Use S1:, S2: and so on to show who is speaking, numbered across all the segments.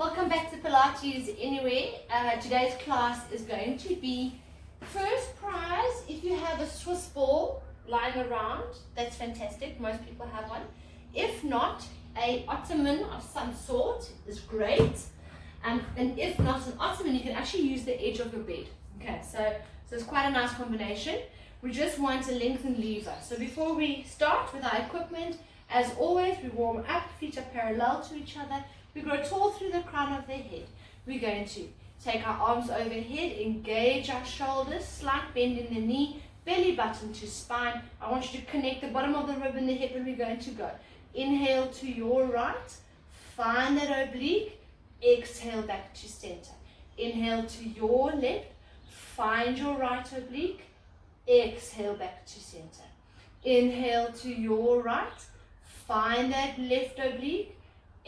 S1: Welcome back to Pilates Anywhere. Today's class is going to be first prize. If you have a Swiss ball lying around, that's fantastic. Most people have one. If not, a ottoman of some sort is great. And if not an ottoman, you can actually use the edge of your bed. Okay, so it's quite a nice combination. We just want a lengthened lever. So before we start with our equipment, as always, we warm up, feet are parallel to each other. We grow tall through the crown of the head. We're going to take our arms overhead, engage our shoulders, slight bend in the knee, belly button to spine. I want you to connect the bottom of the rib and the hip, and we're going to go. Inhale to your right, find that oblique, exhale back to center. Inhale to your left, find your right oblique, exhale back to center. Inhale to your right, find that left oblique,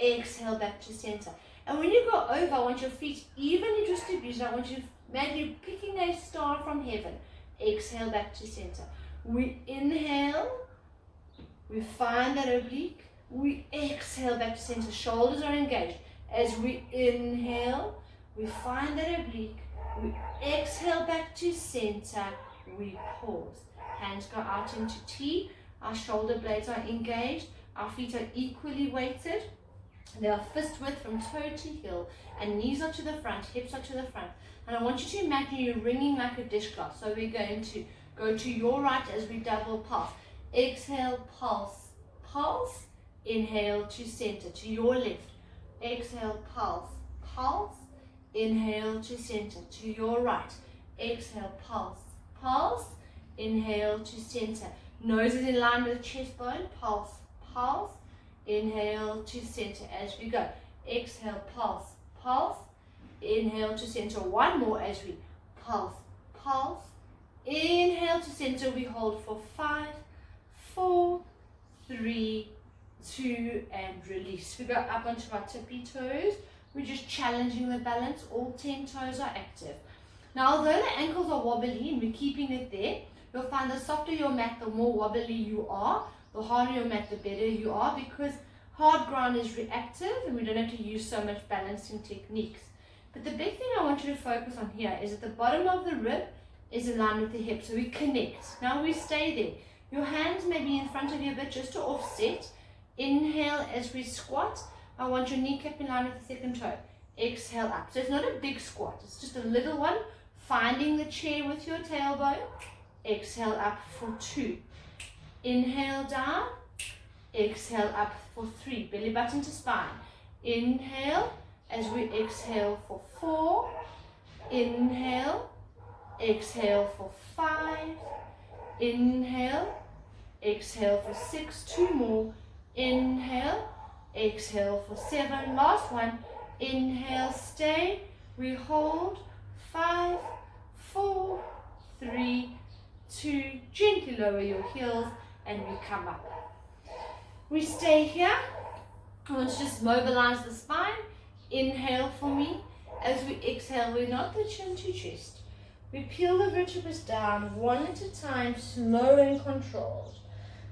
S1: exhale back to center. And when you go over, I want your feet evenly distributed. I want you to imagine you picking a star from heaven. Exhale back to center. We inhale, we find that oblique, we exhale back to center. Shoulders are engaged. As we inhale, we find that oblique, we exhale back to center, we pause. Hands go out into T, our shoulder blades are engaged, our feet are equally weighted. They are fist width from toe to heel, and knees are to the front, hips are to the front. And I want you to imagine you're ringing like a dishcloth. So we're going to go to your right as we double pulse. Exhale, pulse, pulse. Inhale to center, to your left. Exhale, pulse, pulse. Inhale to center, to your right. Exhale, pulse, pulse. Inhale to center. Nose is in line with the chest bone. Pulse, pulse. Inhale to center as we go. Exhale, pulse, pulse. Inhale to center. One more as we pulse, pulse. Inhale to center. We hold for 5, 4, 3, 2, and release. We go up onto our tippy toes. We're just challenging the balance. All 10 toes are active. Now, although the ankles are wobbly and we're keeping it there, you'll find the softer your mat, the more wobbly you are. The harder your mat, the better you are, because hard ground is reactive and we don't have to use so much balancing techniques. But the big thing I want you to focus on here is that the bottom of the rib is in line with the hip, so we connect. Now we stay there. Your hands may be in front of you a bit just to offset. Inhale as we squat. I want your kneecap in line with the second toe. Exhale up. So it's not a big squat, it's just a little one. Finding the chair with your tailbone. Exhale up for 2. Inhale down, exhale up for 3, belly button to spine. Inhale as we exhale for 4, inhale, exhale for 5, inhale, exhale for 6, 2 more, inhale, exhale for 7, last one, inhale, stay, we hold, 5, 4, 3, 2, gently lower your heels, and we come up. We stay here. I want to just mobilize the spine. Inhale for me. As we exhale, we knot the chin to chest. We peel the vertebrae down one at a time, slow and controlled.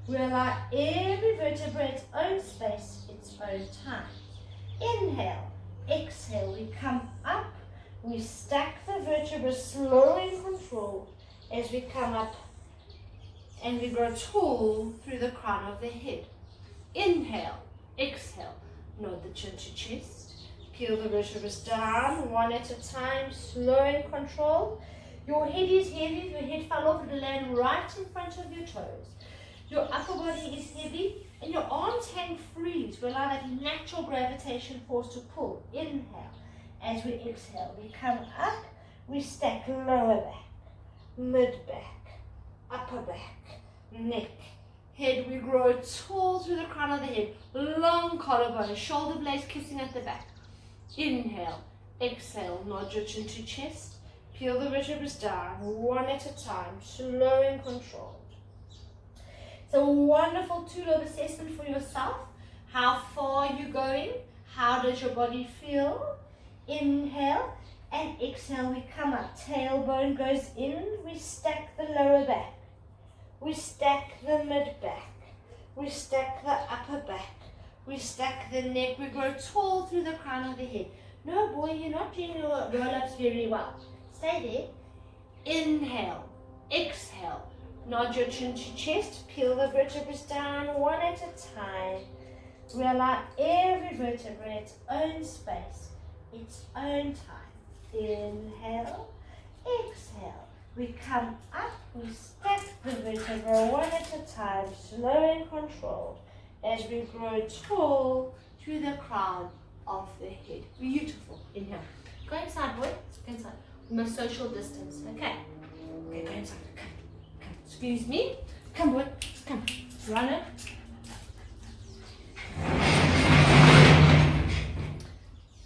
S1: We allow every vertebra its own space, its own time. Inhale, exhale, we come up. We stack the vertebrae slow and controlled as we come up. And we grow tall through the crown of the head. Inhale, exhale, nod the chin to chest. Peel the vertebrae down, one at a time, slow and controlled. Your head is heavy. If your head fell off, it will land right in front of your toes. Your upper body is heavy, and your arms hang freely to allow that natural gravitation force to pull. Inhale. As we exhale, we come up, we stack lower back, mid back, upper back, neck, head. We grow tall through the crown of the head, long collarbone, shoulder blades kissing at the back. Inhale, exhale, nod your chin to chest, peel the vertebrae down, one at a time, slow and controlled. It's a wonderful tool of assessment for yourself. How far are you going? How does your body feel? Inhale and exhale, we come up. Tailbone goes in, we stack the lower back. We stack the mid back. We stack the upper back. We stack the neck. We grow tall through the crown of the head. No, boy, you're not doing your roll-ups very well. Stay there. Inhale. Exhale. Nod your chin to chest. Peel the vertebrae down one at a time. We allow every vertebra its own space, its own time. Inhale. Exhale. We come up. We stack the vertebra one at a time, slow and controlled, as we grow tall to the crown of the head. Beautiful. Inhale. Go inside, boy. Go inside. We must social distance. Okay. Okay, go inside. Come. Come. Excuse me. Come, boy. Come. Run it.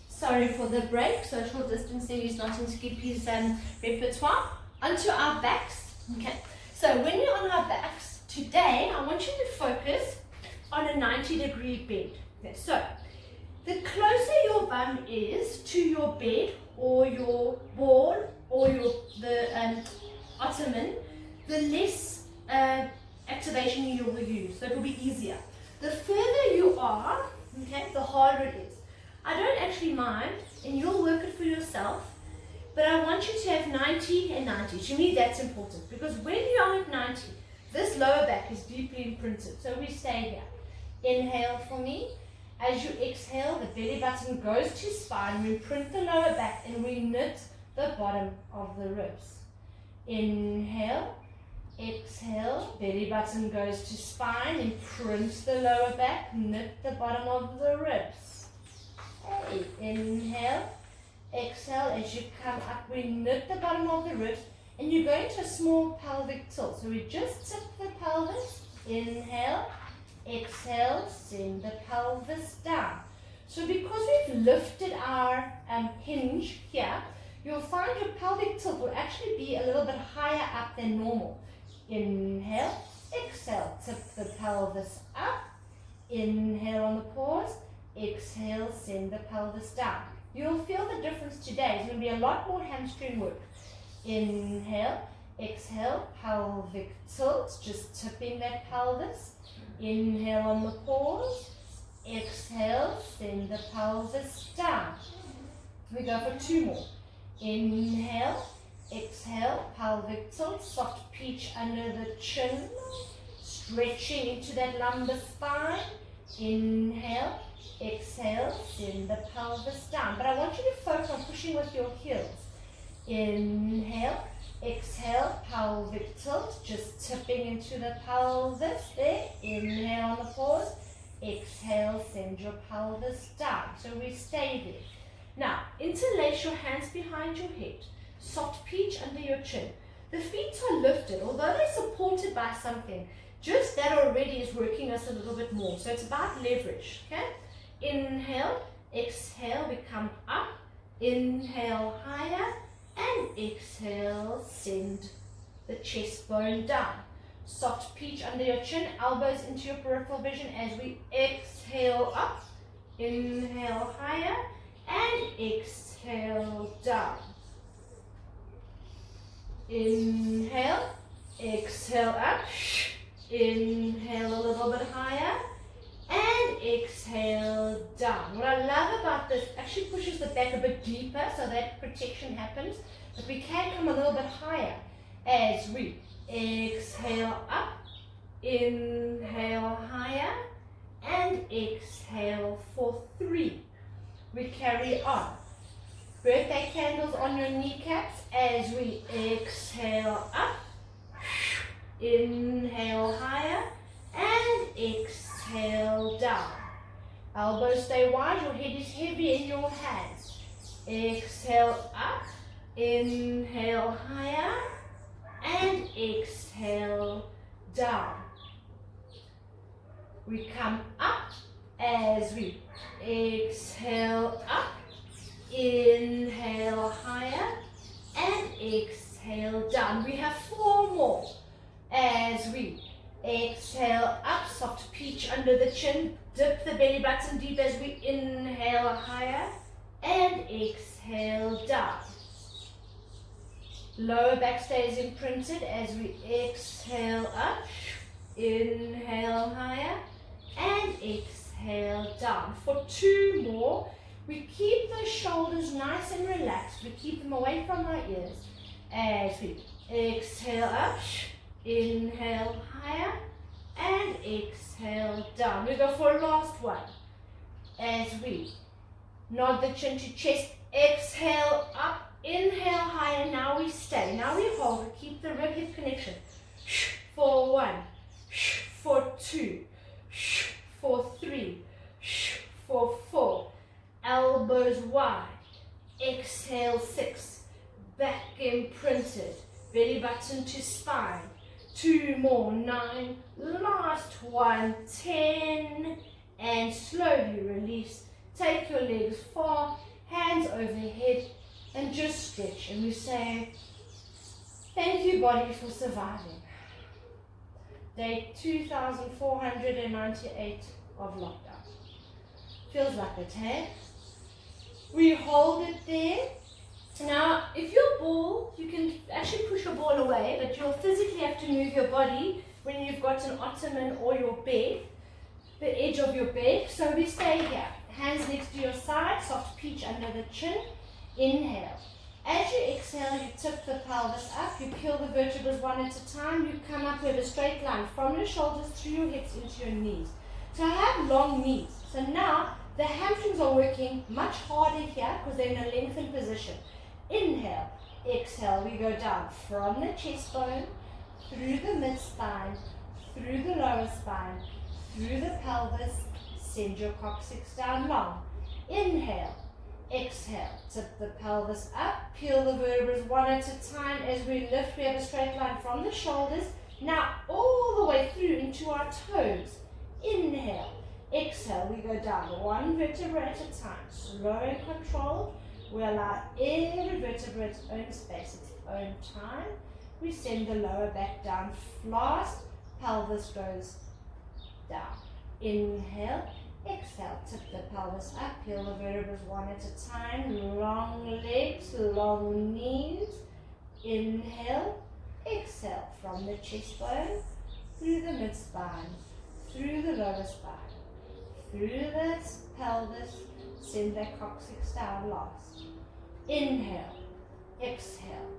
S1: Sorry for the break. Social distancing is not in Skippy's repertoire. Onto our backs. Okay. So when we're on our backs, today I want you to focus on a 90-degree bend. Okay. So the closer your bum is to your bed or your wall or the ottoman, the less activation you will use. So it will be easier. The further you are, okay, the harder it is. I don't actually mind, and you'll work it for yourself, but I want you to have 90 and 90. To me, that's important, because when you are at 90, this lower back is deeply imprinted. So we stay here. Inhale for me. As you exhale, the belly button goes to spine. We imprint the lower back, and we knit the bottom of the ribs. Inhale. Exhale, belly button goes to spine, imprint the lower back, knit the bottom of the ribs. Okay. Inhale, exhale, as you come up, we knit the bottom of the ribs, and you go into a small pelvic tilt. So we just tip the pelvis, inhale, exhale, send the pelvis down. So because we've lifted our hinge here, you'll find your pelvic tilt will actually be a little bit higher up than normal. Inhale, exhale, tip the pelvis up, inhale on the pause, exhale, send the pelvis down. You'll feel the difference today. It's going to be a lot more hamstring work. Inhale, exhale, pelvic tilt, just tipping that pelvis. Inhale on the pause, exhale, send the pelvis down. We go for two more. Inhale, exhale, pelvic tilt, soft peach under the chin, stretching into that lumbar spine. Inhale, exhale, send the pelvis down. But I want you to focus on pushing with your heels. Inhale, exhale, pelvic tilt, just tipping into the pelvis there. Inhale on the pause, exhale, send your pelvis down. So we stay there. Now, interlace your hands behind your head. Soft peach under your chin. The feet are lifted, although they're supported by something. Just that already is working us a little bit more. So it's about leverage, okay? Inhale, exhale, we come up. Inhale, higher. And exhale, send the chest bone down. Soft peach under your chin, elbows into your peripheral vision as we exhale up. Inhale, higher. And exhale, down. Inhale, exhale up, inhale a little bit higher, and exhale down. What I love about this, actually pushes the back a bit deeper so that protection happens, but we can come a little bit higher as we exhale up, inhale higher, and exhale for 3. We carry on. Birthday candles on your kneecaps as we exhale up, inhale higher, and exhale down. Elbows stay wide, your head is heavy in your hands. Exhale up, inhale higher, and exhale down. We come up as we exhale up, inhale higher, and exhale down. We have 4 more as we exhale up, soft peach under the chin, dip the belly button deep as we inhale higher, and exhale down. Lower back stays imprinted as we exhale up, inhale higher, and exhale down. For 2 more, We keep those shoulders nice and relaxed. We keep them away from our ears. As we exhale up, inhale higher, and exhale down. We go for a last one. As we nod the chin to chest, exhale up, inhale higher. Now we stay. Now we hold. We keep the rib hip connection. For 1, for 2, for 3, for 4. Elbows wide. Exhale 6. Back imprinted. Belly button to spine. 2 more. 9. Last one. 10. And slowly release. Take your legs far. Hands overhead. And just stretch. And we say, thank you, body, for surviving. Day 2498 of lockdown. Feels like it, hey? We hold it there. Now, if you're ball, you can actually push your ball away, but you'll physically have to move your body when you've got an ottoman or your bed, the edge of your bed. So we stay here. Hands next to your side, soft peach under the chin. Inhale. As you exhale, you tip the pelvis up, you peel the vertebrae one at a time, you come up with a straight line from your shoulders through your hips into your knees. So I have long knees. So now the hamstrings are working much harder here because they're in a lengthened position. Inhale, exhale, we go down from the chest bone, through the mid-spine, through the lower spine, through the pelvis, send your coccyx down long. Inhale. Exhale, tip the pelvis up, peel the vertebrae one at a time. As we lift, we have a straight line from the shoulders, now all the way through into our toes. Inhale, exhale, we go down one vertebra at a time, slow and controlled. We allow every vertebra its own space, its own time. We send the lower back down fast, pelvis goes down. Inhale. Exhale, tip the pelvis up, peel the vertebrae one at a time, long legs, long knees. Inhale, exhale from the chest bone, through the mid-spine, through the lower spine, through the pelvis, send that coccyx down last. Inhale, exhale,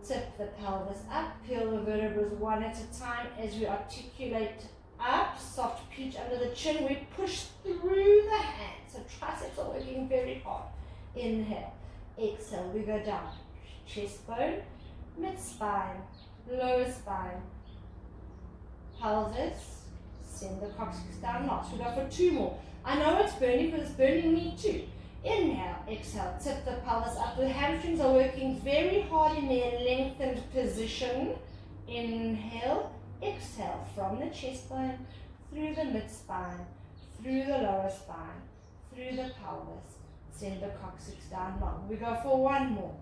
S1: tip the pelvis up, peel the vertebrae one at a time as we articulate up, soft peach under the chin. We push through the hands. So triceps are working very hard. Inhale. Exhale. We go down. Chest bone, mid-spine, lower spine, pelvis. Send the coccyx down last. We go for 2 more. I know it's burning because it's burning me too. Inhale. Exhale. Tip the pelvis up. The hamstrings are working very hard in their lengthened position. Inhale. Exhale from the chest bone, through the mid-spine, through the lower spine, through the pelvis. Send the coccyx down long. We go for 1 more.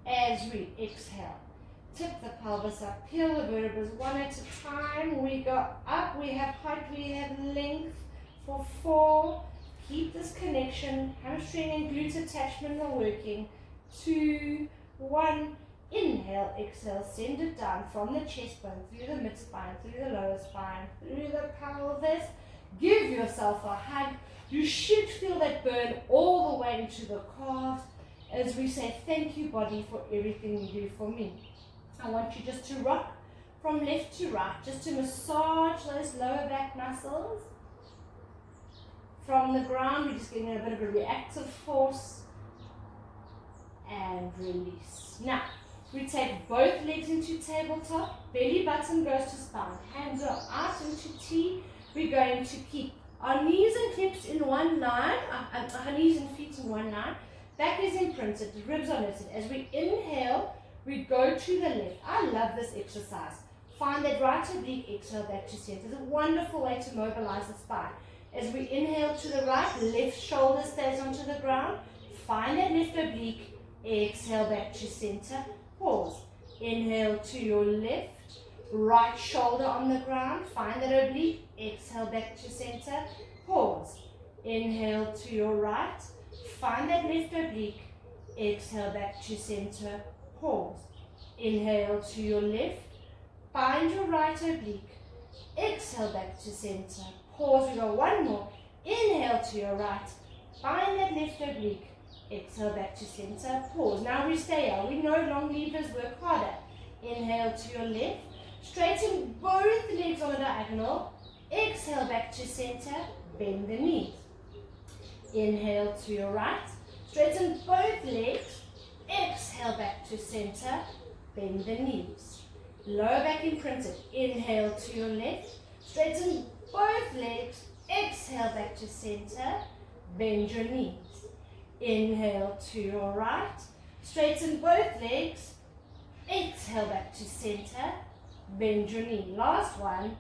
S1: As we exhale, tip the pelvis up, peel the vertebrae one at a time. We go up, we have height, we have length for 4. Keep this connection. Hamstring and glute attachment are working. 2, 1. Inhale, exhale, send it down from the chest bone, through the mid-spine, through the lower spine, through the pelvis. Give yourself a hug. You should feel that burn all the way into the calves as we say, thank you, body, for everything you do for me. I want you just to rock from left to right, just to massage those lower back muscles. From the ground, we're just getting a bit of a reactive force and release. Now, we take both legs into tabletop, belly button goes to spine, hands are out into T. We're going to keep our knees and hips in one line, our knees and feet in one line. Back is imprinted, the ribs are knitted. As we inhale, we go to the left. I love this exercise. Find that right oblique, exhale back to center. It's a wonderful way to mobilize the spine. As we inhale to the right, left shoulder stays onto the ground. Find that left oblique, exhale back to center. Pause. Inhale to your left, right shoulder on the ground. Find that oblique. Exhale back to center. Pause. Inhale to your right. Find that left oblique. Exhale back to center. Pause. Inhale to your left. Find your right oblique. Exhale back to center. Pause. We go 1 more. Inhale to your right. Find that left oblique. Exhale back to center. Pause. Now we stay here. We know long levers work harder. Inhale to your left. Straighten both legs on the diagonal. Exhale back to center. Bend the knees. Inhale to your right. Straighten both legs. Exhale back to center. Bend the knees. Lower back imprinted. Inhale to your left. Straighten both legs. Exhale back to center. Bend your knees. Inhale to your right. Straighten both legs. Exhale back to center. Bend your knee. Last one.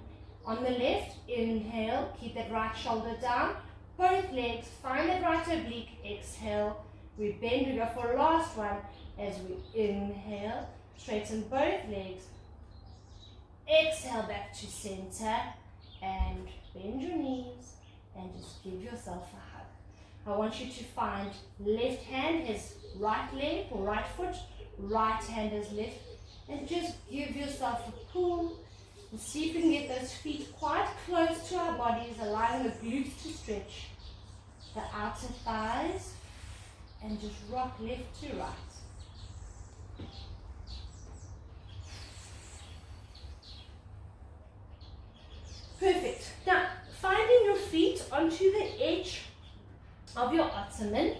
S1: On the left, inhale. Keep that right shoulder down. Both legs. Find that right oblique. Exhale. We bend. We go for last one. As we inhale. Straighten both legs. Exhale back to center. And bend your knees. And just give yourself a hug. I want you to find left hand as right leg or right foot, right hand as left, and just give yourself a pull and see if you can get those feet quite close to our bodies, allowing the glutes to stretch, the outer thighs, and just rock left to right. Perfect. Now, finding your feet onto the edge of your ottoman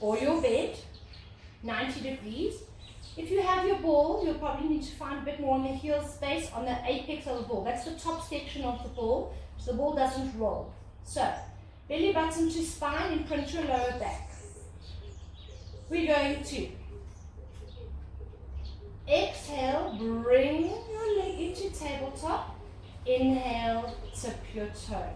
S1: or your bed, 90 degrees. If you have your ball, you'll probably need to find a bit more on the heel space on the apex of the ball. That's the top section of the ball, so the ball doesn't roll. So, belly button to spine, imprint your lower back. We're going to exhale, bring your leg into tabletop. Inhale, tip your toe.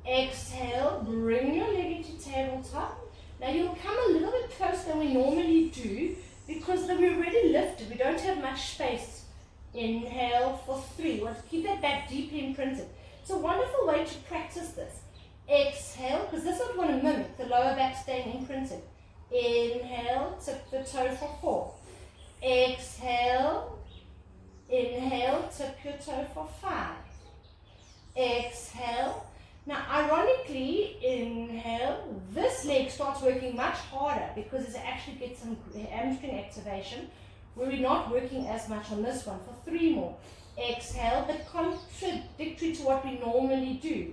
S1: Exhale, bring your leg into tabletop. Now you'll come a little bit closer than we normally do because we're already lifted. We don't have much space. Inhale for 3. We'll keep that back deeply imprinted. It's a wonderful way to practice this. Exhale, because this is what we want to mimic, the lower back staying imprinted. Inhale, tip the toe for 4. Exhale, inhale, tip your toe for 5. Exhale. Now, ironically, inhale, this leg starts working much harder because it actually gets some hamstring activation where we're not working as much on this one. For 3 more. Exhale, but contradictory to what we normally do.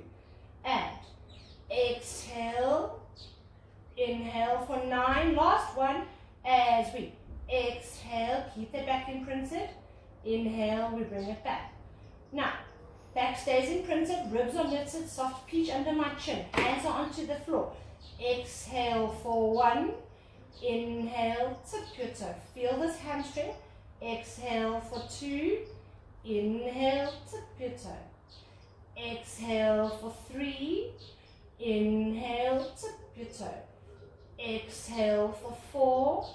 S1: And exhale, inhale for 9. Last one, as we exhale, keep the back imprinted. Inhale, we bring it back. Now, back stays imprinted, ribs are knitted, soft peach under my chin. Hands are onto the floor. Exhale for 1. Inhale, tip your toe. Feel this hamstring. Exhale for 2. Inhale, tip your toe. Exhale for 3. Inhale, tip your toe. Exhale for 4.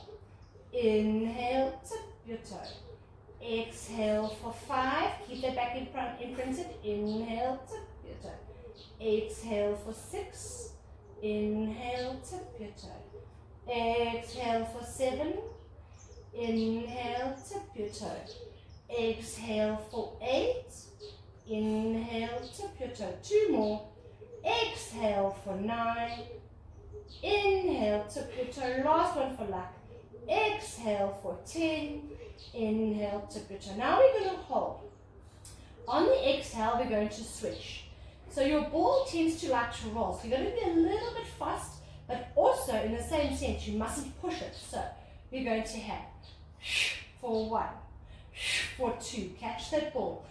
S1: Inhale, tip your toe. Exhale for 5. Keep the back imprinted. Inhale, tip your toe. Exhale for 6. Inhale, tip your toe. Exhale for 7. Inhale, tip your toe. Exhale for 8. Inhale, tip your toe. 2 more. Exhale for 9. Inhale, tip your toe. Last one for luck. Exhale for 10. Inhale, tip your toe. Now we're going to hold. On the exhale, we're going to switch. So your ball tends to like to roll. So you're going to be a little bit fast, but also in the same sense, you mustn't push it. So we're going to have for 1, for 2. Catch that ball.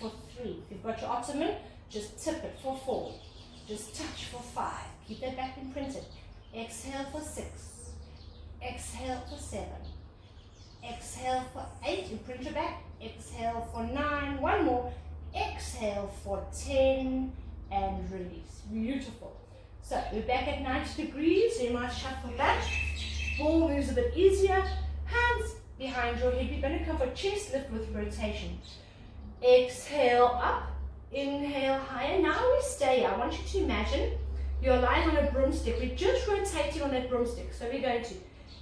S1: For 3. If you've got your ottoman, just tip it for 4. Just touch for 5. Keep that back imprinted. Exhale for 6. Exhale for 7. Exhale for 8. Imprint your back. Exhale for 9. 1 more. Exhale for 10. And release. Beautiful. So we're back at 90 degrees. So you might shuffle back. Ball moves a bit easier. Hands behind your head. You're going to come for chest lift with rotation. Exhale up. Inhale higher. Now we stay. I want you to imagine you're lying on a broomstick. We're just rotating on that broomstick. So we're going to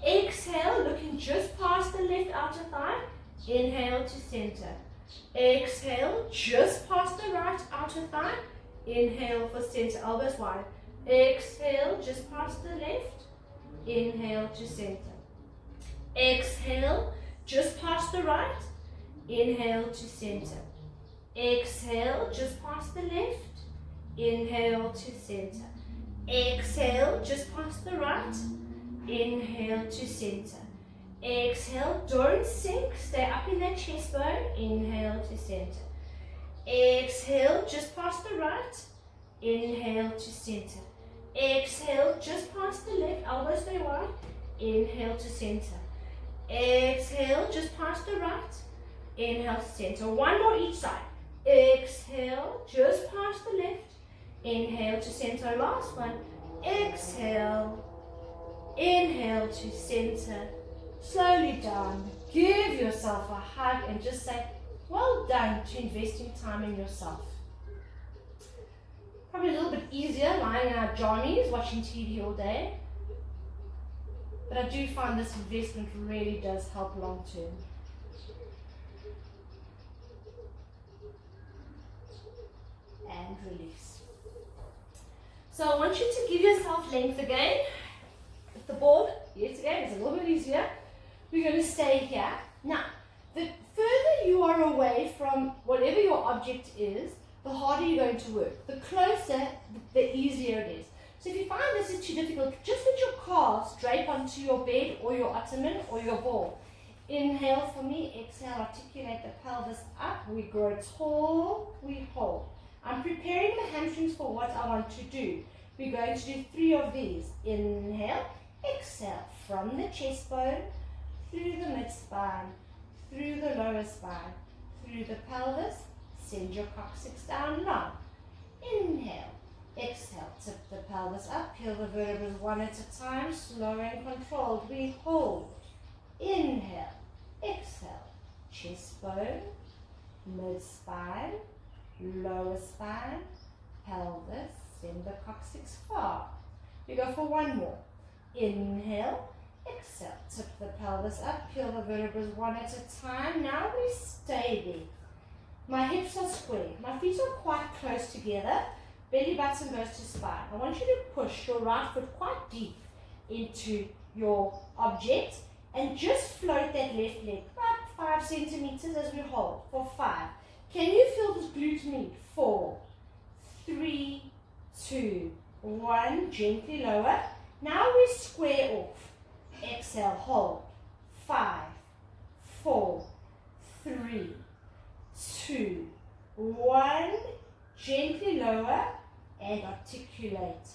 S1: exhale, looking just past the left outer thigh. Inhale to center. Exhale, just past the right outer thigh. Inhale for center, elbows wide. Exhale, just past the left. Inhale to center. Exhale, just past the right. Inhale to center. Exhale, just past the left. Inhale to center. Exhale, just past the right. Inhale to center. Exhale, don't sink, stay up in that chest bone. Inhale to center. Exhale, just past the right. Inhale to center. Exhale, just past the left, elbows stay wide. Inhale to center. Exhale, just past the right. Inhale to center. One more each side. Exhale, just past the left. Inhale to center. Last one. Exhale. Inhale to center. Slowly down. Give yourself a hug and just say, well done to investing time in yourself. Probably a little bit easier lying in our jammies, watching TV all day. But I do find this investment really does help long term. And release. So I want you to give yourself length again. With the board, yes again, it's a little bit easier. We're going to stay here. Now, the further you are away from whatever your object is, the harder you're going to work. The closer, the easier it is. So if you find this is too difficult, just let your calves drape onto your bed or your ottoman or your ball. Inhale for me, exhale, articulate the pelvis up. We grow tall, we hold. I'm preparing the hamstrings for what I want to do. We're going to do 3 of these. Inhale, exhale, from the chest bone, through the mid-spine, through the lower spine, through the pelvis. Send your coccyx down long. Inhale, exhale, tip the pelvis up, peel the vertebrae one at a time, slow and controlled. We hold. Inhale, exhale, chest bone, mid-spine, lower spine, pelvis. Send the coccyx far. We go for one more. Inhale, exhale, tip the pelvis up, peel the vertebrae one at a time. Now we stay there. My hips are square, my feet are quite close together, belly button goes to spine. I want you to push your right foot quite deep into your object and just float that left leg about 5 centimeters as we hold for 5. Can you feel this glute med? 4, 3, 2, 1, gently lower. Now we square off. Exhale, hold. 5, 4, 3, 2, 1, gently lower and articulate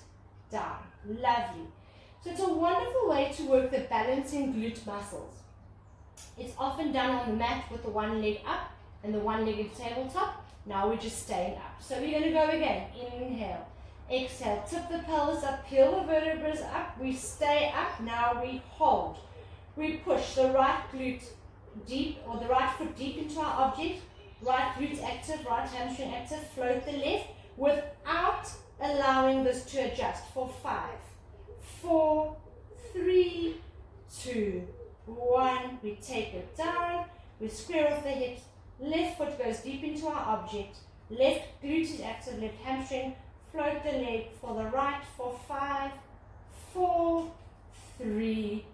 S1: down. Lovely. So it's a wonderful way to work the balancing glute muscles. It's often done on the mat with the one leg up and the one-legged tabletop. Now we're just staying up. So we're going to go again. Inhale, exhale, tip the pelvis up, peel the vertebrae up. We stay up. Now we hold. We push the right glute deep, or the right foot deep into our object. Right glute active, right hamstring active, float the left without allowing this to adjust for 5, 4, 3, 2, 1. We take it down, we square off the hips, left foot goes deep into our object, left glute is active, left hamstring, float the leg for the right for 5, 4, 3,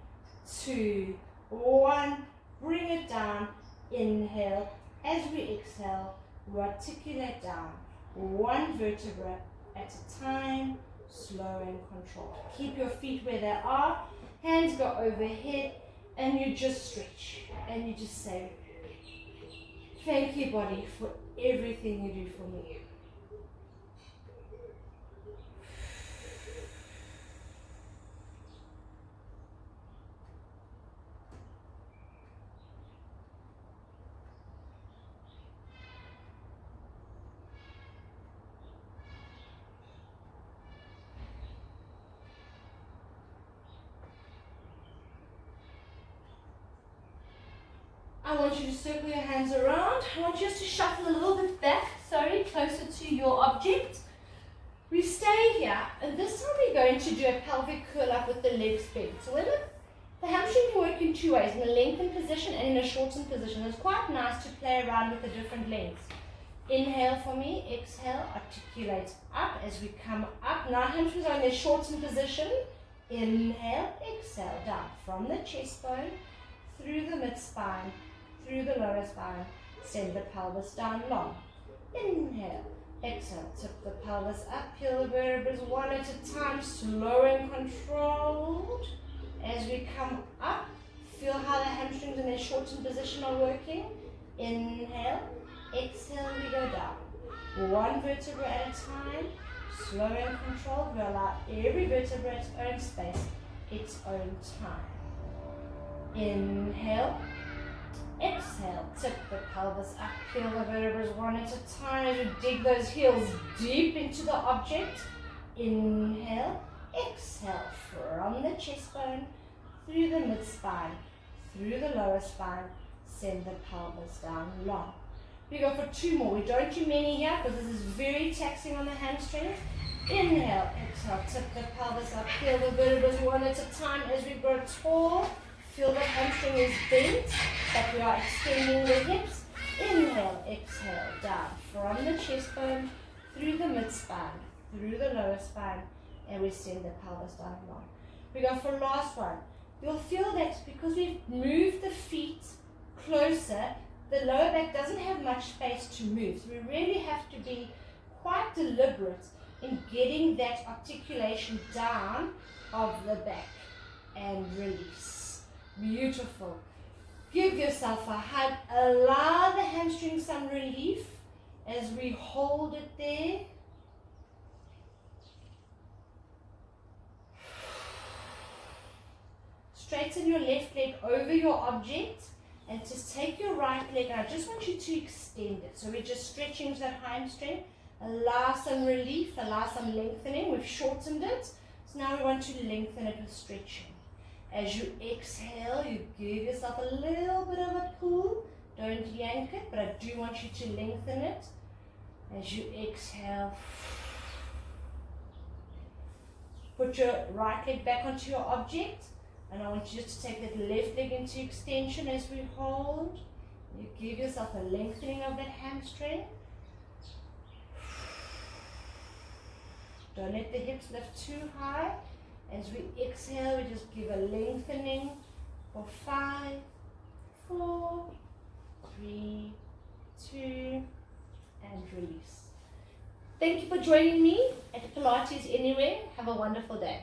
S1: 2, 1. Bring it down, inhale. As we exhale, we articulate down, one vertebra at a time, slow and controlled. Keep your feet where they are, hands go overhead, and you just stretch. And you just say, thank you, body, for everything you do for me. I want you to circle your hands around. I want you just to shuffle a little bit back, closer to your object. We stay here, and this time we're going to do a pelvic curl up with the legs bent. So the hamstring can work in 2 ways, in a lengthened position and in a shortened position. It's quite nice to play around with the different lengths. Inhale for me, exhale, articulate up as we come up. Now hamstrings are in a shortened position. Inhale, exhale, down from the chest bone, through the mid-spine, through the lower spine. Send the pelvis down long. Inhale, exhale, tip the pelvis up, peel the vertebrae one at a time, slow and controlled. As we come up, feel how the hamstrings in a shortened position are working. Inhale, exhale, we go down. One vertebra at a time, slow and controlled. We allow every vertebra its own space, its own time. Inhale, exhale, tip the pelvis up, peel the vertebrae one at a time as you dig those heels deep into the object. Inhale, exhale from the chest bone, through the mid-spine, through the lower spine, send the pelvis down long. We go for 2 more. We don't do many here because this is very taxing on the hamstrings. Inhale, exhale, tip the pelvis up, peel the vertebrae one at a time as we grow tall. Feel the hamstring is bent, but we are extending the hips. Inhale, exhale, down from the chest bone, through the mid-spine, through the lower spine, and we send the pelvis down long. We go for last one. You'll feel that because we've moved the feet closer, the lower back doesn't have much space to move. So we really have to be quite deliberate in getting that articulation down of the back and release. Beautiful. Give yourself a hug. Allow the hamstring some relief as we hold it there. Straighten your left leg over your object and just take your right leg, and I just want you to extend it. So we're just stretching that hamstring. Allow some relief, allow some lengthening. We've shortened it. So now we want to lengthen it with stretching. As you exhale, you give yourself a little bit of a pull. Don't yank it, but I do want you to lengthen it. As you exhale, put your right leg back onto your object. And I want you to take that left leg into extension as we hold. You give yourself a lengthening of that hamstring. Don't let the hips lift too high. As we exhale, we just give a lengthening for 5, 4, 3, 2, and release. Thank you for joining me at Pilates Anywhere. Have a wonderful day.